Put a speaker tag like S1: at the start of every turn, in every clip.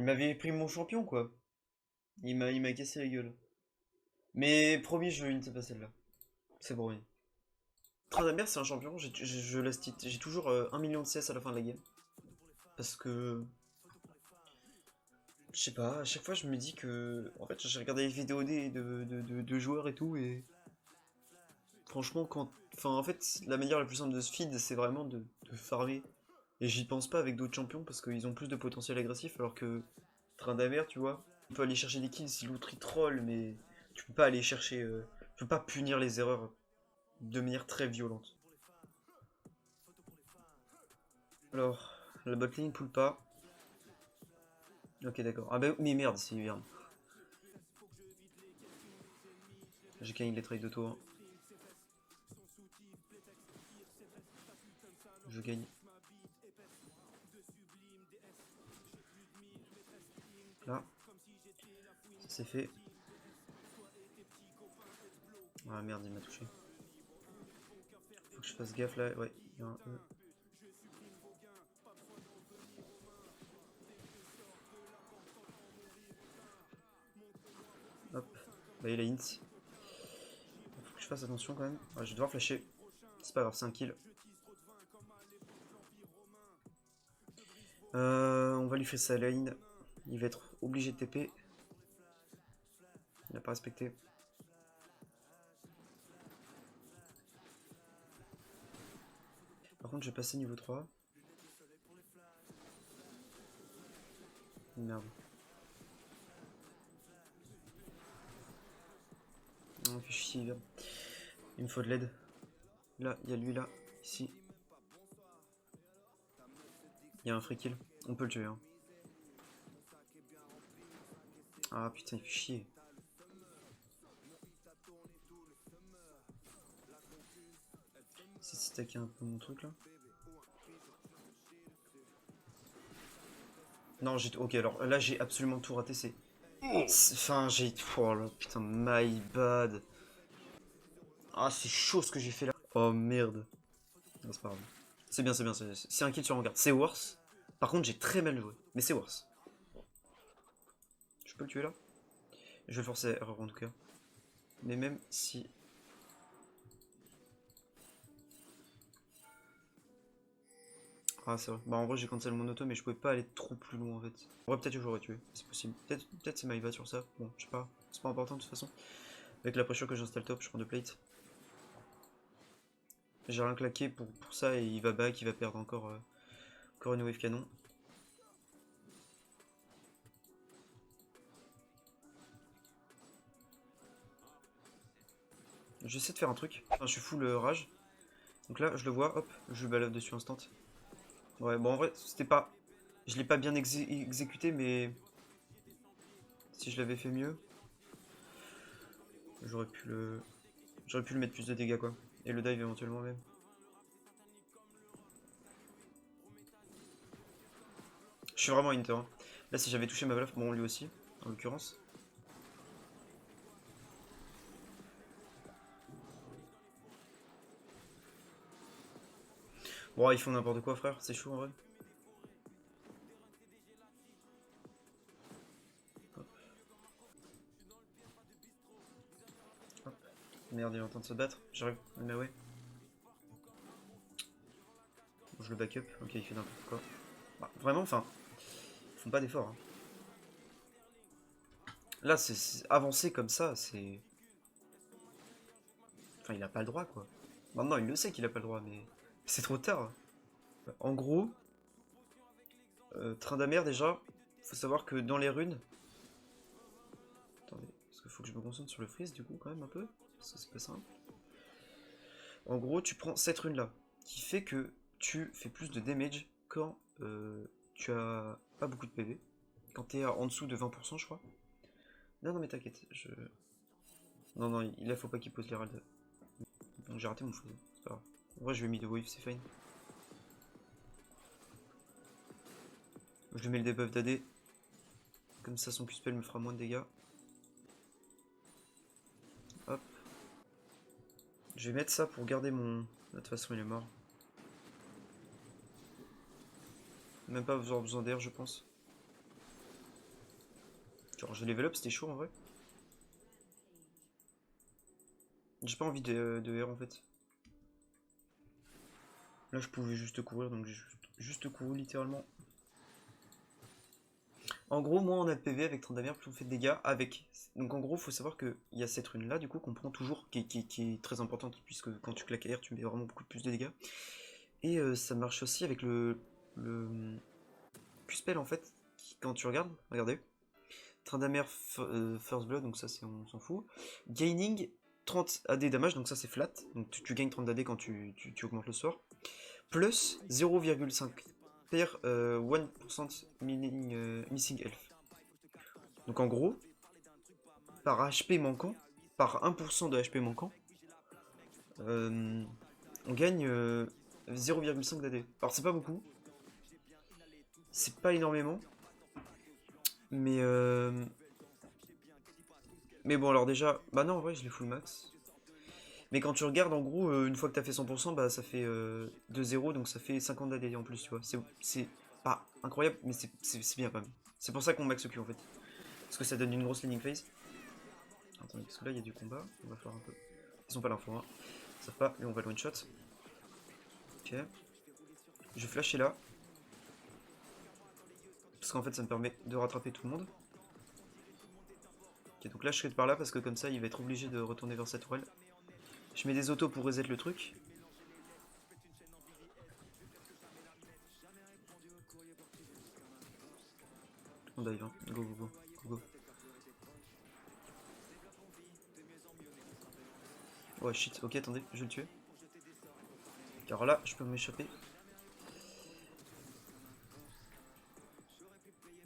S1: Il m'avait pris mon champion, quoi. Il m'a cassé la gueule. Mais promis, je ne sais pas celle-là. C'est promis. Tryndamere, c'est un champion. Je laisse j'ai toujours 1 million de CS à la fin de la game. Parce que. Je sais pas, à chaque fois je me dis que. En fait, j'ai regardé les vidéos de joueurs et tout, et. Franchement, quand. Enfin, en fait, la manière la plus simple de se feed, c'est vraiment de farmer. Et j'y pense pas avec d'autres champions parce qu'ils ont plus de potentiel agressif, alors que Tryndamere, tu vois, tu peux aller chercher des kills si l'autre il troll, mais tu peux pas aller chercher. Tu peux pas punir les erreurs de manière très violente. Alors, la botlane pull pas. Ok, d'accord. Ah bah, mais merde, c'est merde. J'ai gagné les trades de tour. Je gagne. Là. Ça c'est fait. Ah merde, il m'a touché. Faut que je fasse gaffe là. Ouais, il y a un E. Hop. Bah, il a int. Faut que je fasse attention quand même. Ouais, je vais devoir flasher. C'est pas grave, c'est un kill. On va lui faire sa lane. Il va être obligé de TP. Il n'a pas respecté. Par contre, je vais passer niveau 3. Merde. On fait chier, merde. Il me faut de l'aide. Là, il y a lui là, ici. Il y a un free kill. On peut le tuer, hein. Ah putain, il fait chier. C'est stacké un peu mon truc là. Non, j'ai. Ok, alors là, j'ai absolument tout raté. Enfin, j'ai. Oh là, putain, my bad. Ah, c'est chaud ce que j'ai fait là. Oh merde. Non, c'est pas grave. C'est bien, c'est bien. C'est un kill sur garde. C'est worse. Par contre, j'ai très mal joué. Mais c'est worse. Je peux le tuer là? Je vais le forcer erreur en tout cas. Mais même si. Ah, c'est vrai. Bah, en vrai, j'ai cancel mon auto, mais je pouvais pas aller trop plus loin en fait. En vrai, peut-être que j'aurais tué. C'est possible. Peut-être c'est Maïva sur ça. Bon, je sais pas. C'est pas important de toute façon. Avec la pression que j'installe top, je prends 2 plates. J'ai rien claqué pour ça et il va back, il va perdre encore une wave canon. J'essaie de faire un truc. Enfin, je suis full rage. Donc là, je le vois, hop, je lui balade dessus instant. Ouais, bon, en vrai, c'était pas. Je l'ai pas bien exécuté, mais. Si je l'avais fait mieux, j'aurais pu le. J'aurais pu le mettre plus de dégâts, quoi. Et le dive éventuellement même. Je suis vraiment Inter. Hein. Là, si j'avais touché ma valve, bon, lui aussi, en l'occurrence. Bon, ils font n'importe quoi, frère, c'est chaud en vrai. Hop. Hop. Merde, il est en train de se battre. J'arrive. Mais ouais. Bon, je le backup. Ok, il fait n'importe quoi. Bah, vraiment, enfin, ils font pas d'efforts. Hein. Là, c'est avancé comme ça, c'est. Enfin, il a pas le droit, quoi. Maintenant, il le sait qu'il a pas le droit, mais c'est trop tard. En gros, Tryndamere, déjà, faut savoir que dans les runes. Attendez, parce qu'il faut que je me concentre sur le freeze, du coup, quand même, un peu. Parce que c'est pas simple. En gros, tu prends cette rune là, qui fait que tu fais plus de damage quand tu as pas beaucoup de PV. Quand t'es en dessous de 20%, je crois. Non, non, mais t'inquiète, je. Non, non, là, faut pas qu'il pose l'herald. Donc j'ai raté mon freeze, c'est pas grave. En vrai, je lui ai mis de wave, c'est fine. Je lui mets le debuff d'AD. Comme ça, son Q-spell me fera moins de dégâts. Hop. Je vais mettre ça pour garder mon. De toute façon, il est mort. Même pas besoin d'air, je pense. Genre je level up, c'était chaud en vrai. J'ai pas envie de R en fait. Là je pouvais juste courir, donc j'ai juste couru littéralement. En gros, moins on a de PV avec 30 damage, plus on fait de dégâts avec. Donc en gros, faut savoir qu'il y a cette rune là, du coup, qu'on prend toujours, qui est très importante, puisque quand tu claques R, tu mets vraiment beaucoup plus de dégâts. Et ça marche aussi avec le Q-spell en fait, qui, quand tu regardes, regardez. Tryndamere First Blood, donc ça on s'en fout. Gaining 30 AD damage, donc ça c'est flat, donc tu gagnes 30 AD quand tu augmentes le sort. Plus 0,5 per 1% missing health. Donc en gros, par HP manquant, par 1% de HP manquant, on gagne 0,5 d'AD. Alors c'est pas beaucoup, c'est pas énormément, mais bon alors déjà, bah non en vrai je l'ai full max. Mais quand tu regardes en gros, une fois que t'as fait 100%, bah ça fait 2-0, donc ça fait 50 d'AD en plus, tu vois. C'est pas incroyable, mais c'est bien quand même. C'est pour ça qu'on max Q en fait. Parce que ça donne une grosse landing phase. Attendez, parce que là il y a du combat, on va faire un peu. Ils ont pas l'info, hein. Ils savent pas, mais on va le one shot. Ok. Je vais flasher là. Parce qu'en fait ça me permet de rattraper tout le monde. Ok, donc là je serai par là parce que comme ça il va être obligé de retourner vers sa tourelle. Je mets des autos pour reset le truc. On dive, hein. Go, go, go, go, go. Oh shit, ok, attendez, je vais le tuer. Car là, je peux m'échapper.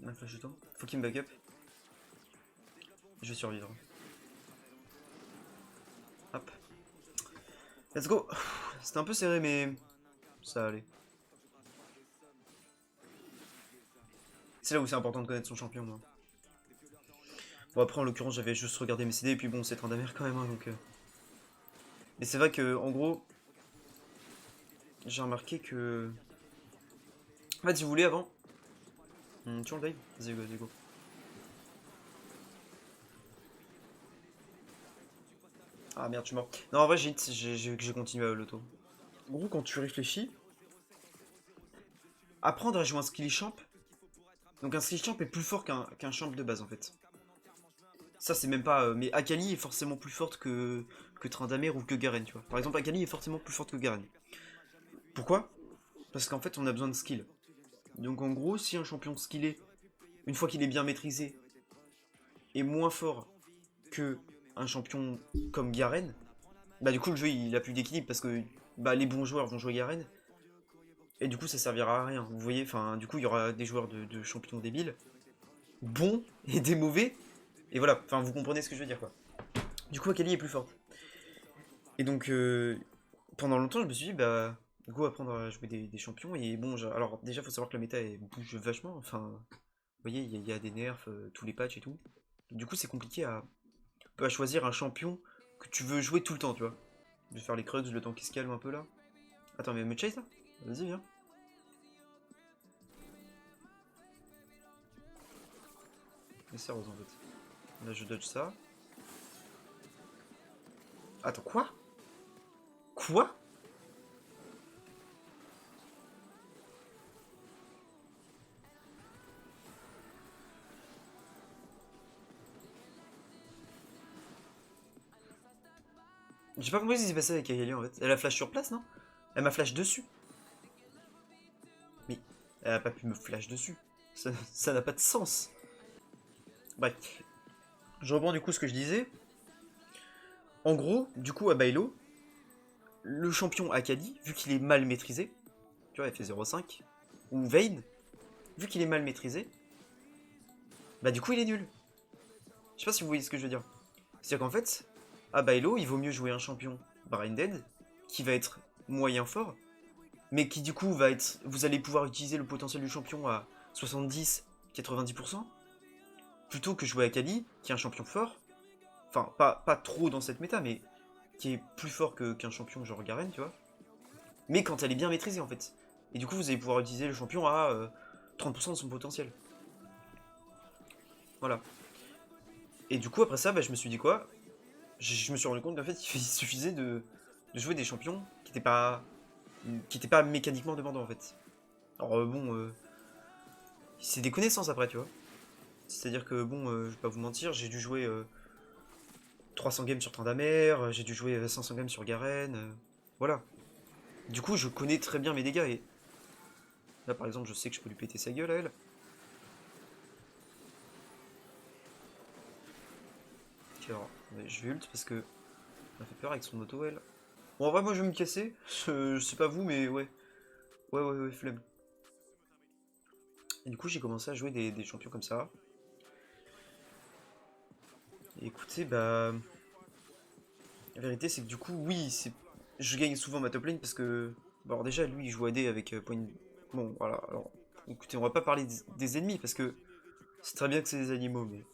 S1: Un flash de temps. Faut qu'il me back up. Je vais survivre. Hop. Let's go. C'était un peu serré, mais ça allait. C'est là où c'est important de connaître son champion, moi. Bon, après, en l'occurrence, j'avais juste regardé mes CD, et puis bon, c'est Tryndamere quand même, hein, donc... Mais c'est vrai que, en gros, j'ai remarqué que... En fait, si vous voulez, avant... tu vois le dive? Vas-y, go, vas-y, go. Ah merde, je suis mort. Non, en vrai, j'ai continué à l'auto. En gros, quand tu réfléchis, apprendre à jouer un skill champ, donc un skill champ est plus fort qu'un champ de base, en fait. Ça, c'est même pas... mais Akali est forcément plus forte que Tryndamere ou que Garen, tu vois. Par exemple, Akali est forcément plus forte que Garen. Pourquoi? Parce qu'en fait, on a besoin de skill. Donc en gros, si un champion skillé, une fois qu'il est bien maîtrisé, est moins fort que un champion comme Garen, bah du coup le jeu il a plus d'équilibre parce que bah, les bons joueurs vont jouer Garen et du coup ça servira à rien. Vous voyez, enfin du coup il y aura des joueurs de champions débiles, bons et des mauvais, et voilà, enfin vous comprenez ce que je veux dire quoi. Du coup Akali est plus forte. Et donc pendant longtemps je me suis dit bah go apprendre à jouer des champions et bon alors déjà faut savoir que la méta elle bouge vachement, enfin vous voyez il y a des nerfs, tous les patchs et tout. Du coup c'est compliqué à choisir un champion que tu veux jouer tout le temps, tu vois. Je vais faire les Krugs le temps qu'il se calme un peu là. Attends, mais me chase là? Vas-y, viens. Mais sérieusement en fait. Là je dodge ça. Attends, quoi? Quoi? J'ai pas compris ce qui s'est passé avec Akali en fait. Elle a flash sur place, non? Elle m'a flash dessus. Mais elle a pas pu me flash dessus. Ça n'a pas de sens. Bref. Je reprends du coup ce que je disais. En gros, du coup, à Bailo, le champion Akali, vu qu'il est mal maîtrisé, tu vois, elle fait 0,5, ou Vayne, vu qu'il est mal maîtrisé, bah du coup il est nul. Je sais pas si vous voyez ce que je veux dire. C'est-à-dire qu'en fait, à Bailo, il vaut mieux jouer un champion Brinded, qui va être moyen fort, mais qui du coup va être... Vous allez pouvoir utiliser le potentiel du champion à 70-90%, plutôt que jouer Akali, qui est un champion fort, enfin pas trop dans cette méta, mais qui est plus fort qu'un champion genre Garen, tu vois, mais quand elle est bien maîtrisée en fait. Et du coup vous allez pouvoir utiliser le champion à 30% de son potentiel. Voilà. Et du coup, après ça, bah, je me suis dit quoi? Je me suis rendu compte qu'en fait, il suffisait de jouer des champions qui étaient pas mécaniquement demandants en fait. Alors bon, c'est des connaissances après, tu vois. C'est-à-dire que bon, je vais pas vous mentir, j'ai dû jouer 300 games sur Tryndamere, j'ai dû jouer 500 games sur Garen, voilà. Du coup, je connais très bien mes dégâts et là, par exemple, je sais que je peux lui péter sa gueule à elle. Ok, alors, je vais ult parce que elle m'a fait peur avec son auto, elle. Bon, en vrai, moi, je vais me casser. Je sais pas vous, mais ouais. Ouais, flemme. Et du coup, j'ai commencé à jouer des champions comme ça. Et écoutez, bah... La vérité, c'est que du coup, oui, je gagne souvent ma top lane parce que... Bon, alors déjà, lui, il joue AD avec point... Bon, voilà, alors... Écoutez, on va pas parler des ennemis parce que c'est très bien que c'est des animaux, mais...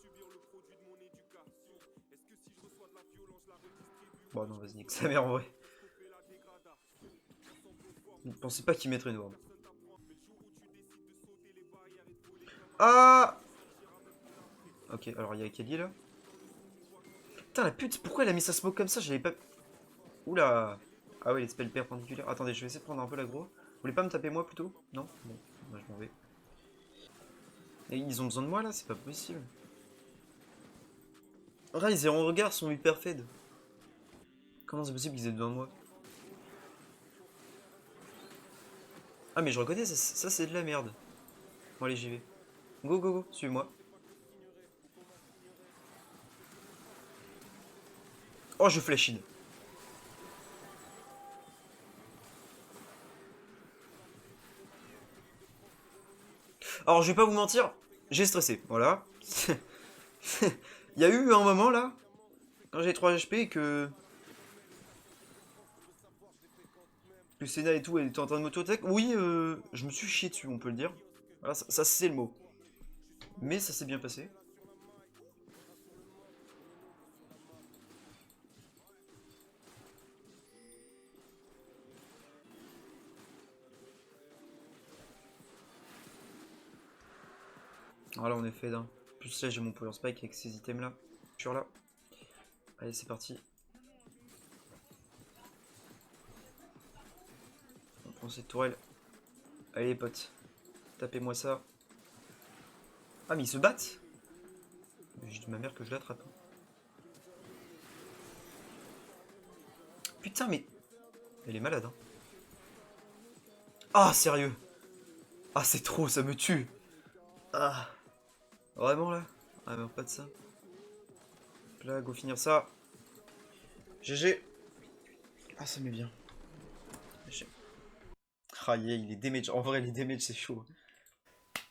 S1: Bon, non, vas-y, nique sa mère en vrai. Ne pensez pas qu'il mettrait une ward. Ah! Ok, alors il y a Kelly là. Putain, la pute, pourquoi elle a mis sa smoke comme ça? J'avais pas... Oula! Ah ouais, les spells perpendiculaires. Attendez, je vais essayer de prendre un peu l'aggro. Vous voulez pas me taper moi plutôt? Non? Bon, moi je m'en vais. Et ils ont besoin de moi là? C'est pas possible. Rise et en regard sont hyper fed. Comment c'est possible qu'ils aient besoin de moi? Ah mais je reconnais, ça c'est de la merde. Bon allez, j'y vais. Go, go, go, suivez-moi. Oh, je flash in. Alors je vais pas vous mentir, j'ai stressé, voilà. Il y a eu un moment là, quand j'ai 3 HP et que Senna et tout, elle était en train de m'auto-attaque. Oui, je me suis chié dessus, on peut le dire. Voilà, ça c'est le mot. Mais ça s'est bien passé. Voilà, on est fait d'un. Plus là, j'ai mon Power Spike avec ces items là. Je suis là. Allez, c'est parti. On prend cette tourelle. Allez, les potes. Tapez-moi ça. Ah, mais ils se battent. J'ai dit ma mère que je l'attrape. Putain, mais... Elle est malade, hein. Ah, sérieux. Ah, c'est trop, ça me tue. Ah. Vraiment, là? Ah, mais pas de ça. Là, go finir ça. GG. Ah, ça met bien. Ah, yeah, il est damage. En vrai, les damage, c'est chaud.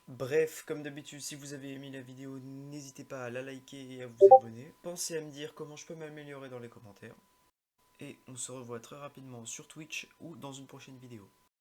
S1: Bref, comme d'habitude, si vous avez aimé la vidéo, n'hésitez pas à la liker et à vous abonner. Pensez à me dire comment je peux m'améliorer dans les commentaires. Et on se revoit très rapidement sur Twitch ou dans une prochaine vidéo.